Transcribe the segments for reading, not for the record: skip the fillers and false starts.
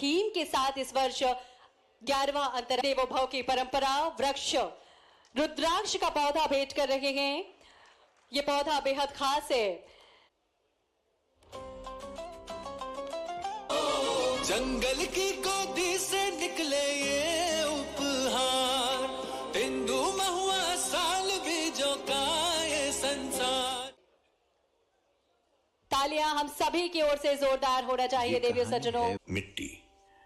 Theme के साथ इस वर्ष 11वां अंतर देवो भव की परंपरा वृक्ष रुद्राक्ष का पौधा भेंट कर रहे हैं। ये पौधा बेहद खास है। जंगल की गोदी से निकले ये उपहार, तेंदू महुआ साल बीजों का ये संसार। तालियां हम सभी की ओर से जोरदार होना चाहिए देवियों सज्जनों। मिट्टी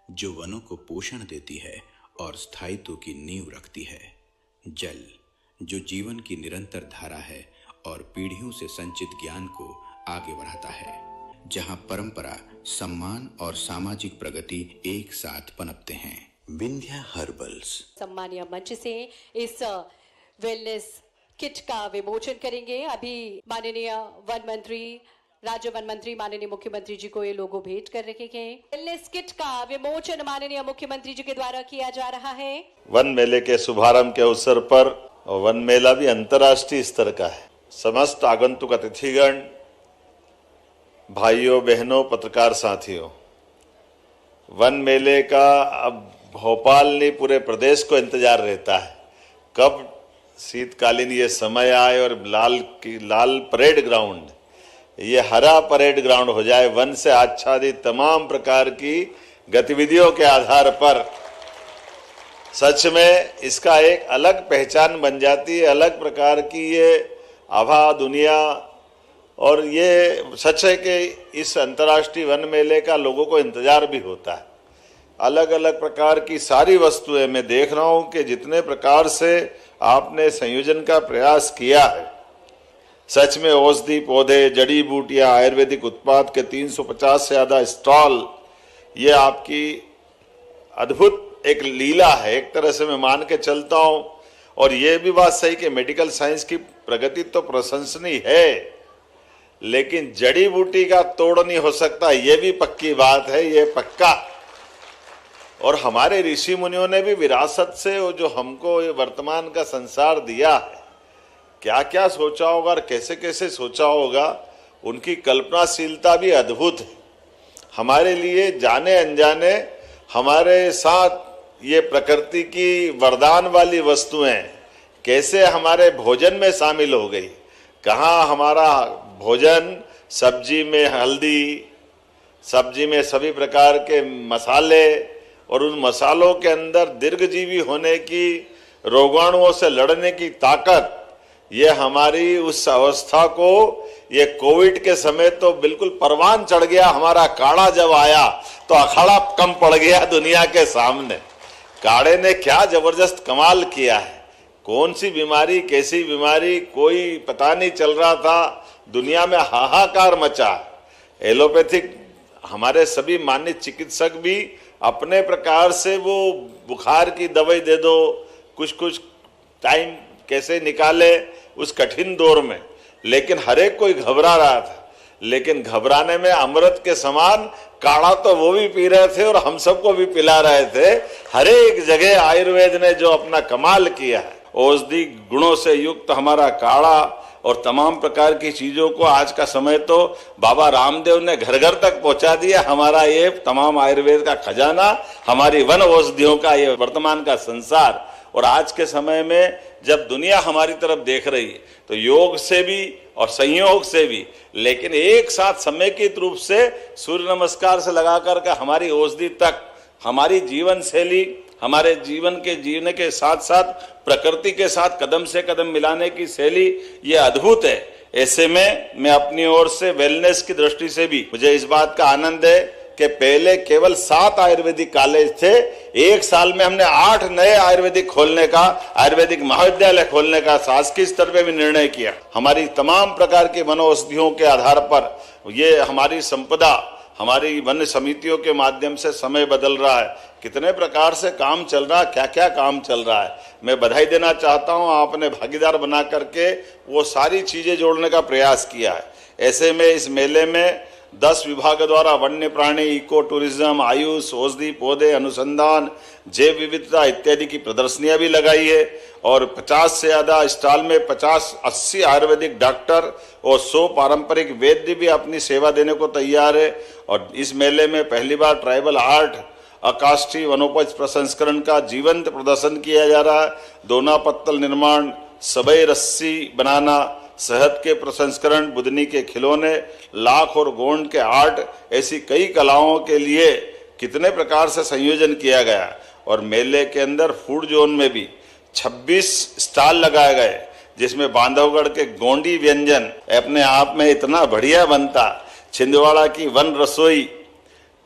जो वनों को पोषण देती है और स्थायित्व की नींव रखती है, जल जो जीवन की निरंतर धारा है और पीढ़ियों से संचित ज्ञान को आगे बढ़ाता है, जहां परंपरा, सम्मान और सामाजिक प्रगति एक साथ पनपते हैं। विंध्या हर्बल्स सम्मानीय मंच से इस वेलनेस किट का विमोचन करेंगे। अभी माननीय वन मंत्री, राज्य वन मंत्री माननीय मुख्यमंत्री जी को ये लोगो भेंट कर रखे हैं। वेलनेस किट का विमोचन माननीय मुख्यमंत्री जी के द्वारा किया जा रहा है। वन मेले के शुभारंभ के अवसर पर, वन मेला भी अंतर्राष्ट्रीय स्तर का है। समस्त आगंतुक अतिथिगण, भाइयों बहनों, पत्रकार साथियों, वन मेले का अब भोपाल नहीं पूरे प्रदेश को इंतजार रहता है कब शीतकालीन ये समय आए और लाल परेड ग्राउंड, ये हरा परेड ग्राउंड हो जाए। वन से आच्छादित तमाम प्रकार की गतिविधियों के आधार पर सच में इसका एक अलग पहचान बन जाती है, अलग प्रकार की ये आभा दुनिया। और ये सच है कि इस अंतर्राष्ट्रीय वन मेले का लोगों को इंतजार भी होता है। अलग अलग प्रकार की सारी वस्तुएं मैं देख रहा हूं कि जितने प्रकार से आपने संयोजन का प्रयास किया है, सच में औषधि पौधे, जड़ी बूटियां, आयुर्वेदिक उत्पाद के 350 से ज्यादा स्टॉल, ये आपकी अद्भुत एक लीला है, एक तरह से मैं मान के चलता हूं। और ये भी बात सही कि मेडिकल साइंस की प्रगति तो प्रशंसनीय है, लेकिन जड़ी बूटी का तोड़ नहीं हो सकता, ये भी पक्की बात है, ये पक्का। और हमारे ऋषि मुनियों ने भी विरासत से वो जो हमको ये वर्तमान का संसार दिया है, क्या क्या सोचा होगा और कैसे कैसे सोचा होगा, उनकी कल्पनाशीलता भी अद्भुत है। हमारे लिए जाने अनजाने हमारे साथ ये प्रकृति की वरदान वाली वस्तुएं कैसे हमारे भोजन में शामिल हो गई। कहाँ हमारा भोजन, सब्जी में हल्दी, सब्जी में सभी प्रकार के मसाले, और उन मसालों के अंदर दीर्घजीवी होने की, रोगाणुओं से लड़ने की ताकत, ये हमारी उस अवस्था को, ये कोविड के समय तो बिल्कुल परवान चढ़ गया। हमारा काढ़ा जब आया तो अखाड़ा कम पड़ गया दुनिया के सामने। काढ़े ने क्या जबरदस्त कमाल किया है। कौन सी बीमारी, कैसी बीमारी, कोई पता नहीं चल रहा था। दुनिया में हाहाकार मचा। एलोपैथिक हमारे सभी मान्य चिकित्सक भी अपने प्रकार से वो बुखार की दवाई दे दो, कुछ कुछ टाइम कैसे निकाले उस कठिन दौर में, लेकिन हर एक कोई घबरा रहा था। लेकिन घबराने में अमृत के समान काढ़ा तो वो भी पी रहे थे और हम सबको भी पिला रहे थे। हर एक जगह आयुर्वेद ने जो अपना कमाल किया है, औषधि गुणों से युक्त हमारा काढ़ा और तमाम प्रकार की चीजों को आज का समय तो बाबा रामदेव ने घर घर तक पहुंचा दिया। हमारा ये तमाम आयुर्वेद का खजाना, हमारी वन औषधियों का ये वर्तमान का संसार। और आज के समय में जब दुनिया हमारी तरफ देख रही है तो योग से भी और संयोग से भी, लेकिन एक साथ समेकित रूप से सूर्य नमस्कार से लगा करके हमारी औषधि तक, हमारी जीवन शैली, हमारे जीवन के जीने के साथ साथ प्रकृति के साथ कदम से कदम मिलाने की शैली, ये अद्भुत है। ऐसे में मैं अपनी ओर से वेलनेस की दृष्टि से भी मुझे इस बात का आनंद है कि पहले केवल 7 आयुर्वेदिक कॉलेज थे, एक साल में हमने 8 नए आयुर्वेदिक खोलने का, आयुर्वेदिक महाविद्यालय खोलने का शासकीय स्तर पे भी निर्णय किया। हमारी तमाम प्रकार की वनौषधियों के आधार पर ये हमारी संपदा, हमारी वन समितियों के माध्यम से समय बदल रहा है। कितने प्रकार से काम चल रहा है, क्या क्या काम चल रहा है। मैं बधाई देना चाहता हूं, आपने भागीदार बना करके वो सारी चीजें जोड़ने का प्रयास किया है। ऐसे में इस मेले में 10 विभाग द्वारा वन्य प्राणी, इको टूरिज्म, आयुष, औषधि पौधे, अनुसंधान, जैव विविधता इत्यादि की प्रदर्शनियां भी लगाई है। और 50 से ज्यादा स्टॉल में 50-80 आयुर्वेदिक डॉक्टर और 100 पारंपरिक वैद्य भी अपनी सेवा देने को तैयार है। और इस मेले में पहली बार ट्राइबल आर्ट अकाष्ठी वनोपज प्रसंस्करण का जीवंत प्रदर्शन किया जा रहा है। दोना पत्तल निर्माण, सबई रस्सी बनाना, शहद के प्रसंस्करण, बुदनी के खिलौने, लाख और गोंड के आर्ट, ऐसी कई कलाओं के लिए कितने प्रकार से संयोजन किया गया। और मेले के अंदर फूड जोन में भी 26 स्टॉल लगाए गए, जिसमें बांधवगढ़ के गोंडी व्यंजन अपने आप में इतना बढ़िया बनता, छिंदवाड़ा की वन रसोई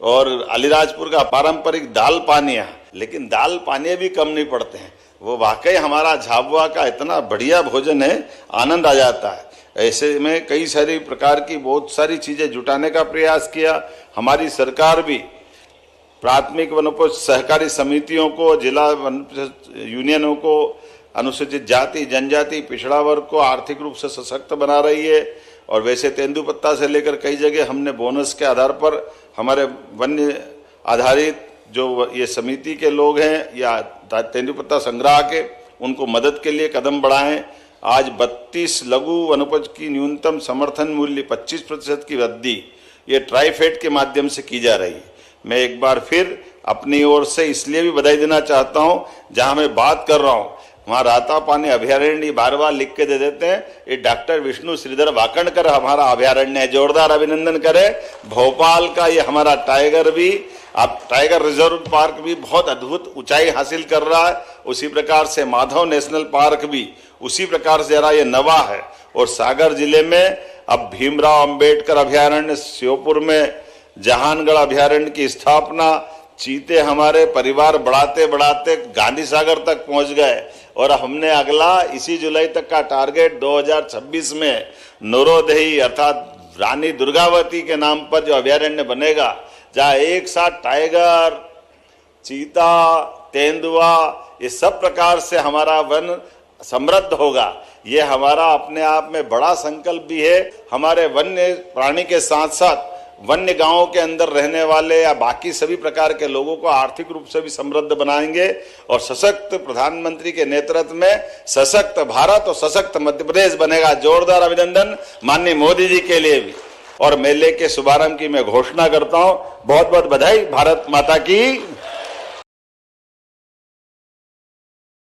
और अलीराजपुर का पारंपरिक दाल पानिया, लेकिन दाल पानिया भी कम नहीं पड़ते हैं। वो वाकई हमारा झाबुआ का इतना बढ़िया भोजन है, आनंद आ जाता है। ऐसे में कई सारी प्रकार की बहुत सारी चीजें जुटाने का प्रयास किया। हमारी सरकार भी प्राथमिक वनोपज सहकारी समितियों को, जिला वन यूनियनों को, अनुसूचित जाति जनजाति पिछड़ा वर्ग को आर्थिक रूप से सशक्त बना रही है। और वैसे तेंदुपत्ता से लेकर कई जगह हमने बोनस के आधार पर हमारे वन्य आधारित जो ये समिति के लोग हैं या तेंदुपत्ता संग्रह के, उनको मदद के लिए कदम बढ़ाएं। आज 32 लघु वनोपज की न्यूनतम समर्थन मूल्य 25% की वृद्धि ये ट्राइफेड के माध्यम से की जा रही है। मैं एक बार फिर अपनी ओर से इसलिए भी बधाई देना चाहता हूं, जहां मैं बात कर रहा हूं वहां रातापानी अभयारण्य बार बार लिख के दे देते हैं। ये डॉक्टर विष्णु श्रीधर वाकणकर हमारा अभयारण्य है, जोरदार अभिनंदन करें। भोपाल का ये हमारा टाइगर भी, अब टाइगर रिजर्व पार्क भी बहुत अद्भुत ऊंचाई हासिल कर रहा है। उसी प्रकार से माधव नेशनल पार्क भी उसी प्रकार से जरा ये नवा है। और सागर जिले में अब भीमराव अंबेडकर अभयारण्य, श्योपुर में जहानगढ़ अभयारण्य की स्थापना, चीते हमारे परिवार बढ़ाते बढ़ाते गांधी सागर तक पहुंच गए। और हमने अगला इसी जुलाई तक का टारगेट 2026 में नोरोदही अर्थात रानी दुर्गावती के नाम पर जो अभयारण्य बनेगा, जहाँ एक साथ टाइगर, चीता, तेंदुआ, ये सब प्रकार से हमारा वन समृद्ध होगा। ये हमारा अपने आप में बड़ा संकल्प भी है। हमारे वन्य प्राणी के साथ साथ वन्य गांवों के अंदर रहने वाले या बाकी सभी प्रकार के लोगों को आर्थिक रूप से भी समृद्ध बनाएंगे। और सशक्त प्रधानमंत्री के नेतृत्व में सशक्त भारत और सशक्त मध्य प्रदेश बनेगा। जोरदार अभिनंदन माननीय मोदी जी के लिए भी। और मेले के शुभारंभ की मैं घोषणा करता हूं। बहुत बहुत बधाई। भारत माता की